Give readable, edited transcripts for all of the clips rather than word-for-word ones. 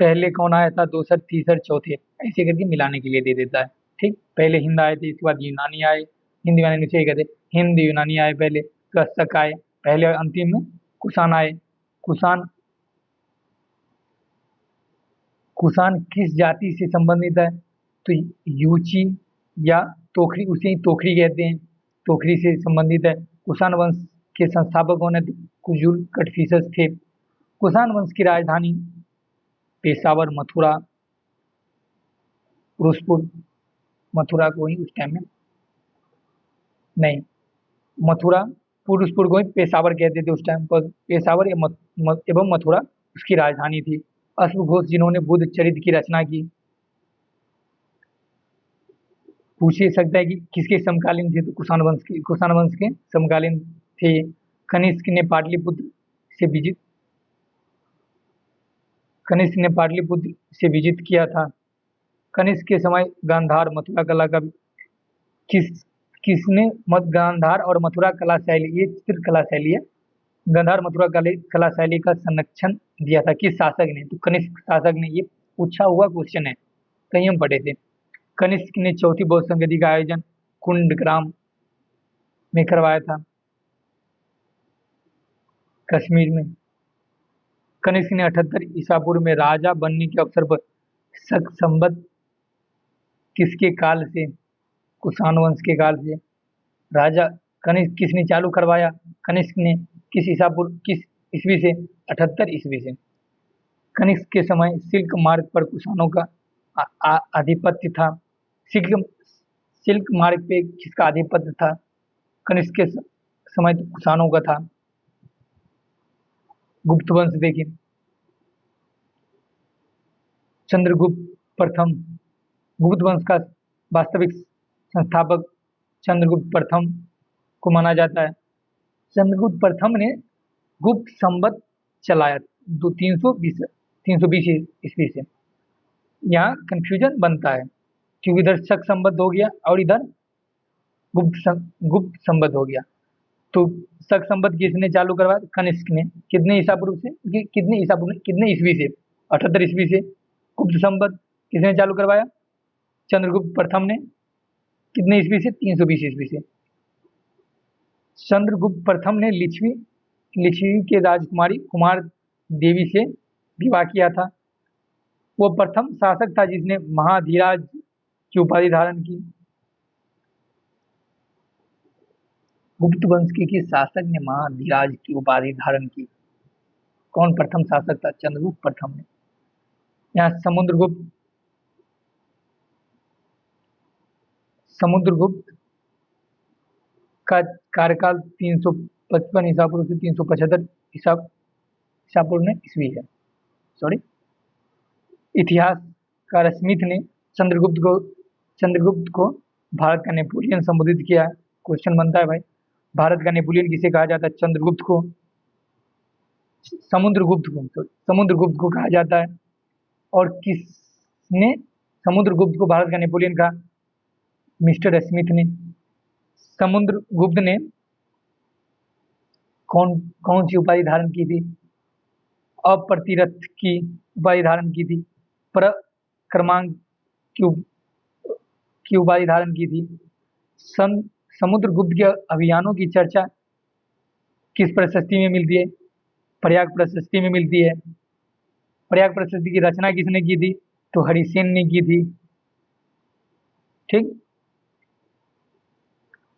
पहले कौन आया था, दूसरे तीसरे चौथे, ऐसे करके मिलाने के लिए दे देता है। ठीक, पहले हिंद आए थे, इसके बाद यूनानी आए, हिंदी वाले नीचे कहते हिंद यूनानी आए पहले, उसके बाद शक आए, पहले और अंतिम में कुषाण आए। कुषाण, कुषाण किस जाति से संबंधित है, तो यूची या तोखरी, उसे ही तोखरी कहते हैं, तोखरी से संबंधित है। कुषाण वंश के संस्थापक कौन है, तो कुजुल कटफिसस थे। कुषाण वंश की राजधानी पेशावर, मथुरा, पुरुषपुर, मथुरा को ही उस टाइम में, नहीं, मथुरा, पुरुषपुर को ही पेशावर कहते थे उस टाइम पर। पेशावर एवं मथुरा उसकी राजधानी थी। अश्वघोष जिन्होंने बुद्ध चरित्र की रचना की, पूछ ही सकता है कि किसके समकालीन थे, तो कुषाण वंश के समकालीन थे। कनिष्क ने पाटलिपुत्र से विजित कनिष्क ने पाटलिपुत्र से विजित किया था। कनिष्क के समय गांधार मथुरा कला का किस किसने गांधार और मथुरा कला शैली, ये चित्रकला शैली है, गांधार मथुरा कला शैली का संरक्षण दिया था, किस शासक ने, तो कनिष्क शासक ने। ये पूछा हुआ क्वेश्चन है, कहीं हम पढ़े थे। कनिष्क ने चौथी बौद्ध संगति का आयोजन कुंडग्राम में करवाया था, कश्मीर में। कनिष्क ने 78 ईसा पूर्व में राजा बनने के अवसर पर शक संवत किसके काल से, कुषाण वंश के काल से राजा कनिष्क किसने चालू करवाया, कनिष्क ने। किस ईसा पूर्व, किस ईस्वी से, 78 ईस्वी से। कनिष्क के समय सिल्क मार्ग पर कुषाणों का आधिपत्य था। सिल्क सिल्क मार्ग पे किसका आधिपत्य था, कनिष्क के समय तो कुषाणों का था। गुप्त वंश देखिए, चंद्रगुप्त प्रथम, गुप्त वंश का वास्तविक संस्थापक चंद्रगुप्त प्रथम को माना जाता है। चंद्रगुप्त प्रथम ने गुप्त संवत चलाया 320 ईस्वी से। यहाँ कंफ्यूजन बनता है क्योंकि इधर शक संवत हो गया और इधर गुप्त संवत हो गया। तो शक संवत किसने चालू करवाया, कनिष्क ने। कितने ईसा पूर्व से, कितने ईस्वी से, 78 ईस्वी से। गुप्त संवत किसने चालू करवाया, चंद्रगुप्त प्रथम ने। कितने ईस्वी से, 320 ईस्वी से। चंद्रगुप्त प्रथम ने लिच्छवी लिच्छवी के राजकुमारी कुमार देवी से विवाह किया था। वो प्रथम शासक था जिसने महाधीराज की उपाधि धारण की। गुप्त वंश के किस शासक ने महाधीराज की उपाधि धारण की, कौन प्रथम शासक था, चंद्रगुप्त प्रथम ने। यहाँ समुद्रगुप्त का कार्यकाल 355 ईसा पूर्व से 375 ईसा पूर्व में ईस्वी है, सॉरी। इतिहासकार स्मिथ ने चंद्रगुप्त को भारत का नेपोलियन संबोधित किया है। क्वेश्चन बनता है भाई, भारत का नेपोलियन किसे कहा जाता है, चंद्रगुप्त को, समुद्रगुप्त को कहा जाता है। और किसने समुद्रगुप्त को भारत का नेपोलियन कहा, मिस्टर स्मिथ ने। समुद्रगुप्त ने कौन कौन सी उपाधि धारण की थी, अप्रतिरथ की उपाधि धारण की थी, क्रमांक की उपाधि धारण की थी। समुद्रगुप्त के अभियानों की चर्चा किस प्रशस्ति में मिलती है, प्रयाग प्रशस्ति में मिलती है। प्रयाग प्रशस्ति की रचना किसने की थी, तो हरिसेन ने की थी। ठीक,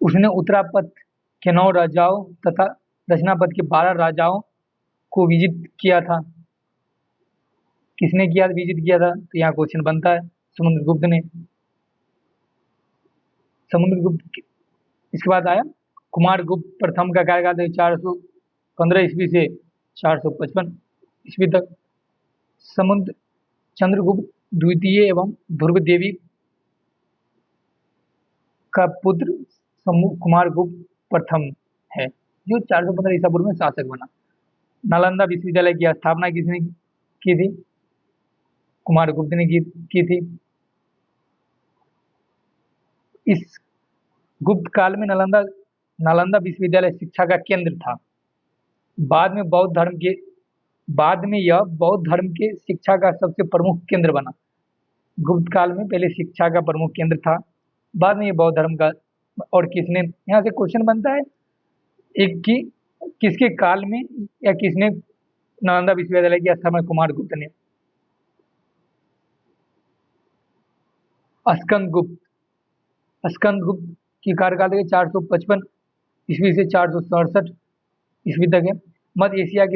उसने उत्तरापथ के 9 राजाओं तथा दक्षिणापथ के 12 राजाओं को विजित किया था। किसने किया, विजित किया था, तो यहाँ क्वेश्चन बनता है समुद्रगुप्त ने। समुद्रगुप्त, इसके बाद आया कुमारगुप्त प्रथम का कार्यकाल था 415 ईस्वी से 455 ईस्वी तक। चंद्रगुप्त द्वितीय एवं ध्रुव देवी का पुत्र कुमारगुप्त प्रथम है, जो 415 ईसा पूर्व में शासक बना। नालंदा विश्वविद्यालय की स्थापना किसने की थी, कुमारगुप्त ने की थी। इस गुप्त काल में नालंदा विश्वविद्यालय शिक्षा का केंद्र था। बाद में बौद्ध धर्म के बाद में यह बौद्ध धर्म के शिक्षा का सबसे प्रमुख केंद्र बना। गुप्त काल में पहले शिक्षा का प्रमुख केंद्र था, बाद में ये बौद्ध धर्म का। और किसने, यहाँ से क्वेश्चन बनता है एक कि किसके काल में या किसने नालंदा विश्वविद्यालय की स्थापना कुमार गुप्त ने। स्कंदगुप्त की कार्यकाल है 455 ईस्वी से 467 ईस्वी तक है। मध्य एशिया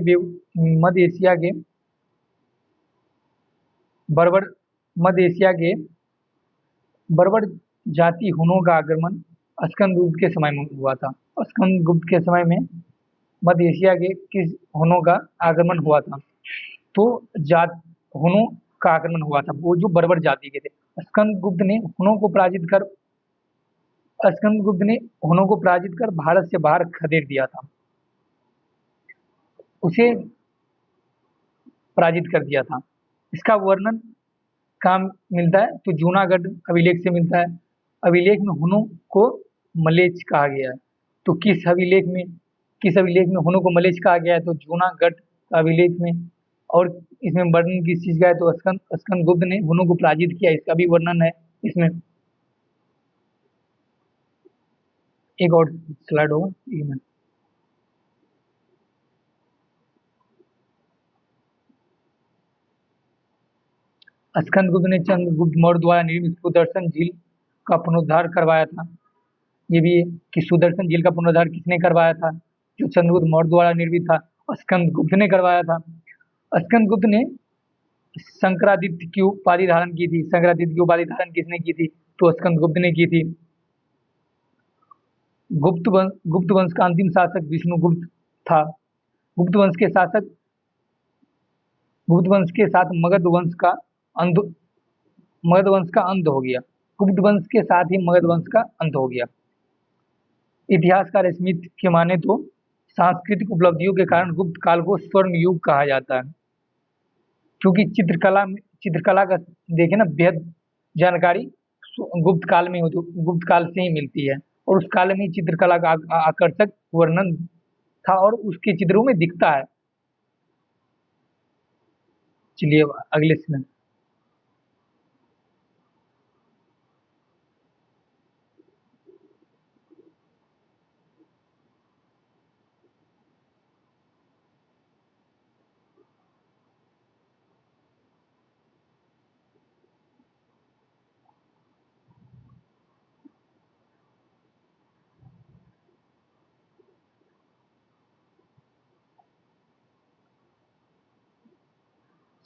के बर्बर मध्य एशिया के बर्बर जाति हुनों का आगमन स्कंदगुप्त के समय में हुआ था। स्कंदगुप्त के समय में मध्य एशिया के किस हुनों का आगमन हुआ था? तो जात हुनों का आक्रमण हुआ था, वो जो बर्बर जाति के थे। स्कंदगुप्त ने हुनों को पराजित कर स्कंदगुप्त ने हुनों को पराजित कर भारत से बाहर खदेड़ दिया था, उसे पराजित कर दिया था। इसका वर्णन कहाँ मिलता है? तो जूनागढ़ अभिलेख से मिलता है। अभिलेख में हुनों को मलेच्छ कहा गया है। तो किस अभिलेख में हुनों को मलेच्छ कहा गया है? तो जूनागढ़ अभिलेख में। और इसमें वर्णन किस चीज का है? तो स्कंदगुप्त ने हुनों को पराजित किया, इसका भी वर्णन है इसमें। एक और स्लाइड होगा, एक मिनट। स्कंदगुप्त ने चंद्रगुप्त मौर्य द्वारा निर्मित सुदर्शन झील का पुनरुद्धार करवाया था। ये भी है कि सुदर्शन झील का पुनरुद्धार किसने करवाया था? जो चंद्रगुप्त मौर्य द्वारा निर्मित था, स्कंदगुप्त ने करवाया था। स्कंदगुप्त ने शंकरादित्य की उपाधि धारण की थी। शंकरादित्य की उपाधि धारण किसने की थी? तो स्कंदगुप्त ने की थी। गुप्त वंश का अंतिम शासक विष्णुगुप्त था। गुप्त वंश के शासक गुप्त वंश के साथ अंत मगध वंश का अंत हो गया। गुप्त वंश के साथ ही मगध वंश का अंत हो गया। इतिहासकार स्मिथ के माने तो सांस्कृतिक उपलब्धियों के कारण गुप्त काल को स्वर्ण युग कहा जाता है, क्योंकि चित्रकला का देखे ना, बेहद जानकारी गुप्त काल में गुप्त काल से ही मिलती है। और उस काल में ही चित्रकला का आकर्षक वर्णन था और उसके चित्रों में दिखता है। चलिए अगले से।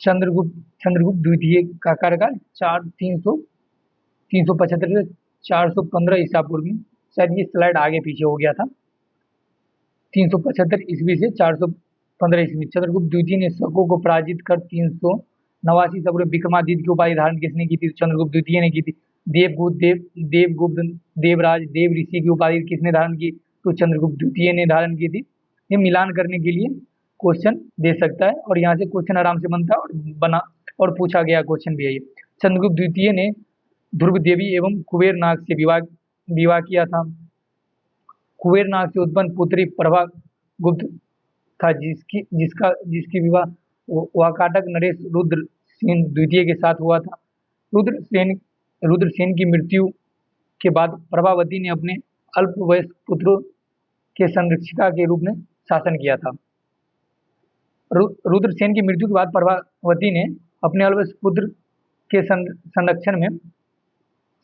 चंद्रगुप्त द्वितीय का कार्यकाल 375 से 415 ईसा पूर्व में। शायद ये स्लाइड आगे पीछे हो गया था। 375 ईस्वी से 415 ईस्वी। चंद्रगुप्त द्वितीय ने शकों को पराजित कर 389 ईसा पूर्व विक्रमादित्य की उपाधि धारण किसने की थी? चंद्रगुप्त द्वितीय ने की थी। देवगुप्त देवराज देव ऋषि की उपाधि किसने धारण की? तो चंद्रगुप्त द्वितीय ने धारण की थी। ये मिलान करने के लिए क्वेश्चन दे सकता है और यहाँ से क्वेश्चन आराम से बनता है और बना और पूछा गया क्वेश्चन भी है ये। चंद्रगुप्त द्वितीय ने ध्रुव देवी एवं कुबेर नाग से विवाह किया था। कुबेर नाग से उत्पन्न पुत्री प्रभा गुप्त था, जिसकी विवाह वाकाटक नरेश रुद्र सेन द्वितीय के साथ हुआ था। रुद्रसेन की मृत्यु के बाद प्रभावती ने अपने अल्पवयस्क पुत्रों के संरक्षिका के रूप में शासन किया था। रुद्रसेन की मृत्यु के बाद प्रभावती ने अपने अल्पवयस्क पुत्र के संरक्षण में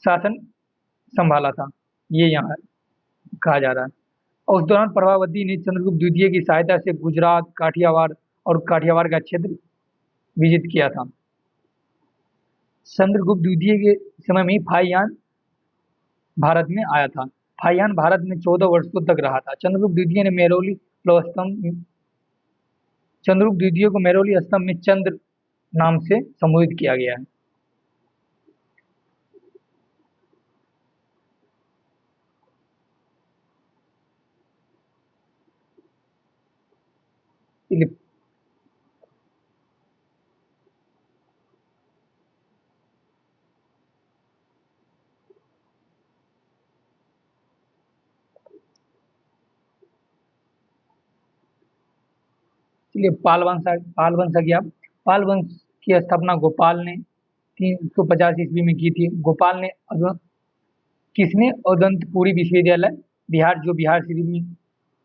शासन संभाला था, ये यहाँ कहा जा रहा है। और उस दौरान प्रभावती ने चंद्रगुप्त द्वितीय की सहायता से गुजरात, काठियावाड़ का क्षेत्र विजित किया था। चंद्रगुप्त द्वितीय के समय में फाहियान भारत में आया था। फाहियान भारत में 14 वर्षों तक रहा था। चंद्रगुप्त द्वितीय को मेरोली स्तंभ में चंद्र नाम से संबोधित किया गया है। चलिए पाल वंश आ गया। पाल वंश की स्थापना गोपाल ने 350 ईस्वी में की थी। गोपाल ने किसने औदंतपुरी विश्वविद्यालय बिहार, जो बिहार शरीफ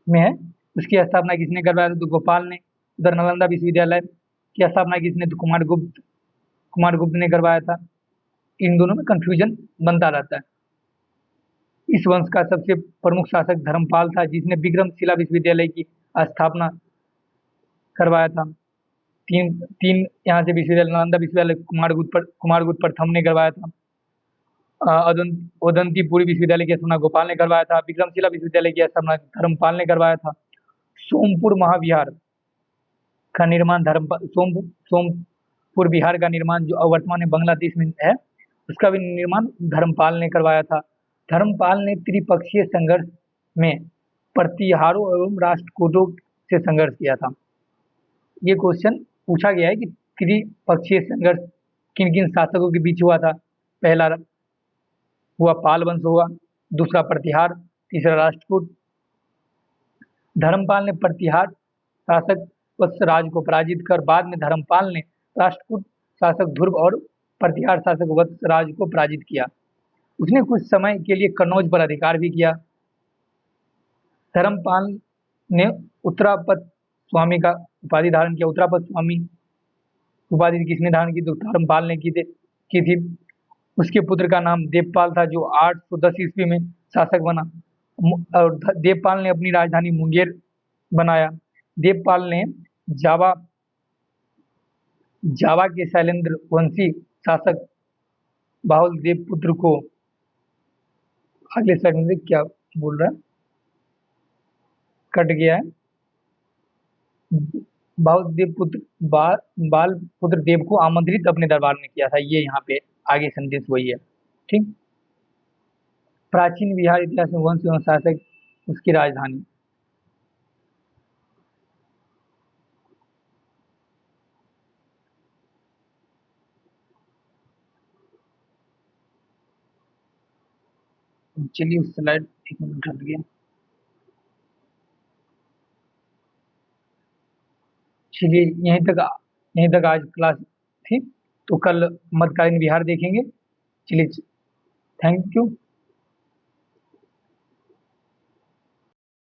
में है, उसकी स्थापना किसने करवाया था? तो गोपाल ने। उधर नालंदा विश्वविद्यालय की स्थापना किसने? तो कुमारगुप्त ने करवाया था। इन दोनों में कंफ्यूजन बनता रहता है। इस वंश का सबसे प्रमुख शासक धर्मपाल था, जिसने विक्रमशिला विश्वविद्यालय की स्थापना करवाया था। तीन तीन यहाँ से विश्वविद्यालय, नालंदा विश्वविद्यालय कुमारगुप्त प्रथम ने करवाया था। औदंतीपुरी विश्वविद्यालय की स्थापना गोपाल ने करवाया था। विक्रमशिला विश्वविद्यालय की स्थापना धर्मपाल ने करवाया था। सोमपुर महाविहार का निर्माण सोमपुर विहार का निर्माण, जो वर्तमान में बांग्लादेश में है, उसका भी निर्माण धर्मपाल ने करवाया था। धर्मपाल ने त्रिपक्षीय संघर्ष में प्रतिहारों एवं राष्ट्रकूटों से संघर्ष किया था। ये क्वेश्चन पूछा गया है कि त्रिपक्षीय संघर्ष किन किन शासकों के बीच हुआ था? पहला हुआ पाल वंश हुआ, दूसरा प्रतिहार, तीसरा राष्ट्रकूट। धर्मपाल ने प्रतिहार शासक वत्सराज को पराजित कर बाद में धर्मपाल ने राष्ट्रकूट शासक ध्रुव और प्रतिहार शासक वत्सराज को पराजित किया। उसने कुछ समय के लिए कन्नौज पर अधिकार भी किया। धर्मपाल ने उत्तरापद स्वामी का उपाधि धारण किया। उत्तरापद स्वामी उपाधि किसने धारण की? तो धर्मपाल ने की थी। उसके पुत्र का नाम देवपाल था, जो 810 ईस्वी में शासक बना। और देवपाल ने अपनी राजधानी मुंगेर बनाया। देवपाल ने जावा के शैलेंद्र वंशी शासक बाहुल देवपुत्र को, अगले स्लाइड में क्या बोल रहा है, कट गया है। बाल पुत्र देव को आमंत्रित अपने दरबार में किया था। ये यहाँ पे आगे संदेश वही है। ठीक। प्राचीन बिहार इतिहास में वंश एवं शासक, उसकी राजधानी। चलिए उस स्लाइड, एक मिनट हट गया। चलिए यहीं तक आज क्लास थी। तो कल मध्यकालीन बिहार देखेंगे। चलिए, थैंक यू।